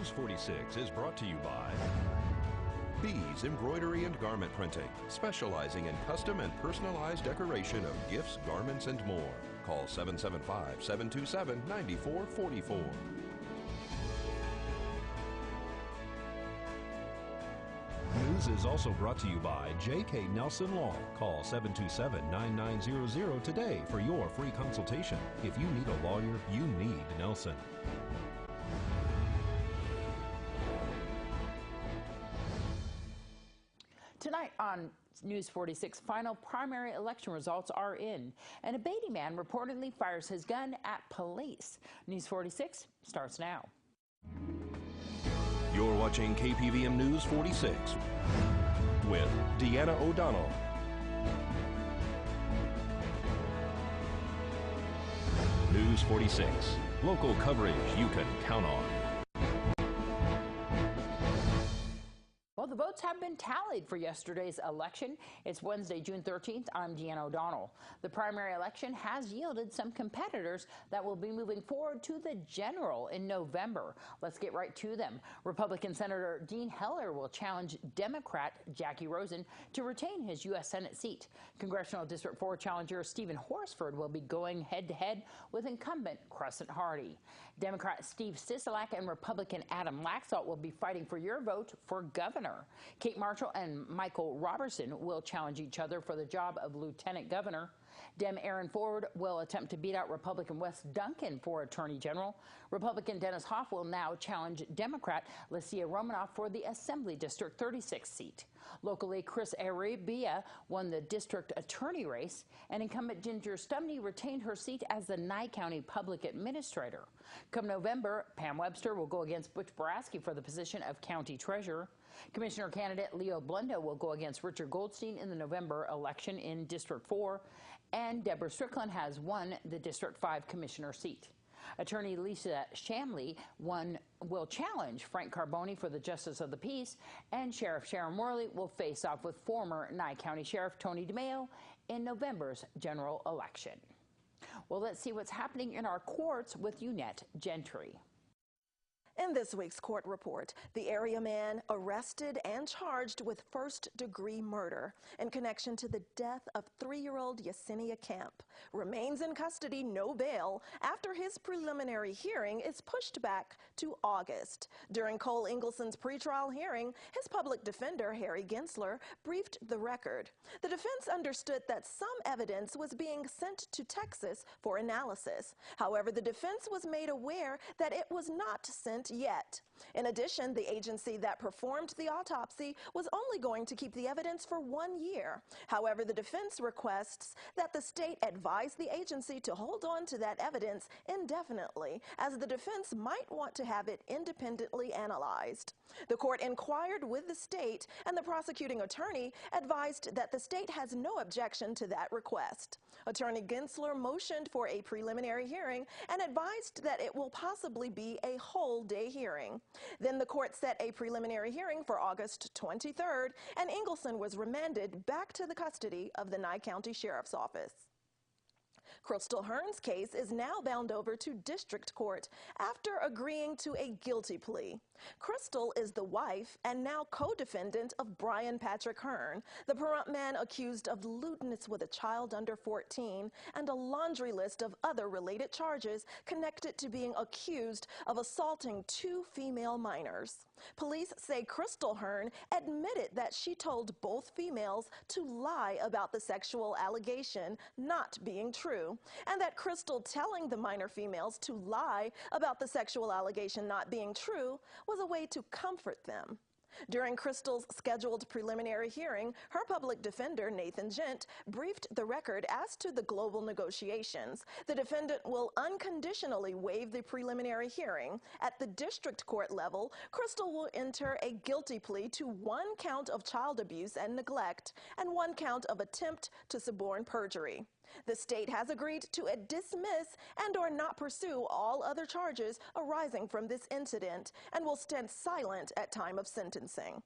News 46 is brought to you by Bees Embroidery and Garment Printing, specializing in custom and personalized decoration of gifts, garments, and more. Call 775-727-9444. News is also brought to you by J.K. Nelson Law. Call 727-9900 today for your free consultation. If you need a lawyer, you need Nelson. Tonight on News 46, final primary election results are in, and a Beatty man reportedly fires his gun at police. News 46 starts now. You're watching Kpvm News 46 with Deanna O'Donnell. News 46, local coverage you can count on. Well, the votes have been tallied for yesterday's election. It's Wednesday, June 13th. I'm Deanna O'Donnell. The primary election has yielded some competitors that will be moving forward to the general in November. Let's get right to them. Republican Senator Dean Heller will challenge Democrat Jackie Rosen to retain his U.S. Senate seat. Congressional District 4 challenger Stephen Horsford will be going head-to-head with incumbent Crescent Hardy. Democrat Steve Sisolak and Republican Adam Laxalt will be fighting for your vote for governor. Kate Marshall and Michael Robertson will challenge each other for the job of lieutenant governor. Dem Aaron Ford will attempt to beat out Republican Wes Duncan for attorney general. Republican Dennis Hoff will now challenge Democrat Lucia Romanoff for the Assembly District 36 seat. Locally, Chris Arabia won the district attorney race, and incumbent Ginger Stumney retained her seat as the Nye County Public Administrator. Come November, Pam Webster will go against Butch Boraski for the position of county treasurer. Commissioner candidate Leo Blundo will go against Richard Goldstein in the November election in District 4, and Deborah Strickland has won the District 5 commissioner seat. Attorney Lisa Shamley will challenge Frank Carboni for the Justice of the Peace, and Sheriff Sharon Morley will face off with former Nye County Sheriff Tony DeMeo in November's general election. Well, let's see what's happening in our courts with Unette Gentry. In this week's court report, the area man arrested and charged with first-degree murder in connection to the death of 3-year-old Yesenia Camp remains in custody, no bail, after his preliminary hearing is pushed back to August. During Cole Ingelson's pretrial hearing, his public defender, Harry Gensler, briefed the record. The defense understood that some evidence was being sent to Texas for analysis. However, the defense was made aware that it was not sent yet. In addition, the agency that performed the autopsy was only going to keep the evidence for 1 year. However, the defense requests that the state advise the agency to hold on to that evidence indefinitely, as the defense might want to have it independently analyzed. The court inquired with the state, and the prosecuting attorney advised that the state has no objection to that request. Attorney Gensler motioned for a preliminary hearing and advised that it will possibly be a whole-day hearing. Then the court set a preliminary hearing for August 23rd, and Ingelson was remanded back to the custody of the Nye County Sheriff's Office. Crystal Hearn's case is now bound over to district court after agreeing to a guilty plea. Crystal is the wife and now co-defendant of Brian Patrick Hearn, the Pahrump man accused of lewdness with a child under 14 and a laundry list of other related charges connected to being accused of assaulting 2 female minors. Police say Crystal Hearn admitted that she told both females to lie about the sexual allegation not being true, and that Crystal telling the minor females to lie about the sexual allegation not being true was a way to comfort them. During Crystal's scheduled preliminary hearing, her public defender, Nathan Gent, briefed the record as to the global negotiations. The defendant will unconditionally waive the preliminary hearing. At the district court level, Crystal will enter a guilty plea to 1 count of child abuse and neglect and 1 count of attempt to suborn perjury. The state has agreed to dismiss and/or not pursue all other charges arising from this incident and will stand silent at time of sentencing.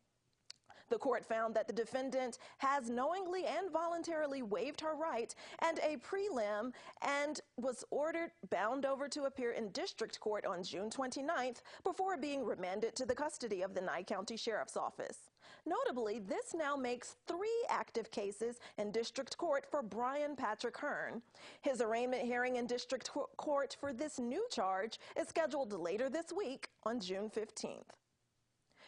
The court found that the defendant has knowingly and voluntarily waived her right and a prelim and was ordered bound over to appear in district court on June 29th before being remanded to the custody of the Nye County Sheriff's Office. Notably, this now makes 3 active cases in district court for Brian Patrick Hearn. His arraignment hearing in district court for this new charge is scheduled later this week on June 15th.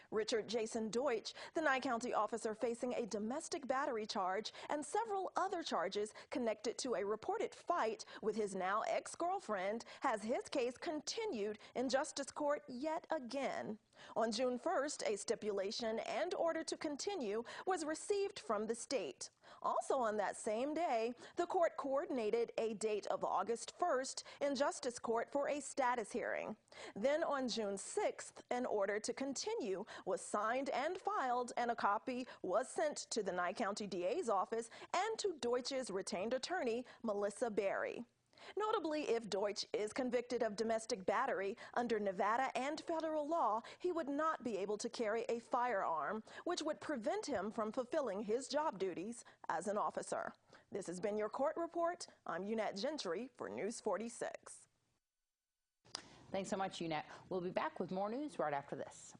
Richard Jason Deutsch, the Nye County officer facing a domestic battery charge and several other charges connected to a reported fight with his now ex-girlfriend, has his case continued in justice court yet again. On June 1st, a stipulation and order to continue was received from the state. Also on that same day, the court coordinated a date of August 1st in justice court for a status hearing. Then on June 6th, an order to continue was signed and filed, and a copy was sent to the Nye County DA's office and to Deutsch's retained attorney, Melissa Berry. Notably, if Deutsch is convicted of domestic battery under Nevada and federal law, he would not be able to carry a firearm, which would prevent him from fulfilling his job duties as an officer. This has been your court report. I'm Unette Gentry for News 46. Thanks so much, Unette. We'll be back with more news right after this.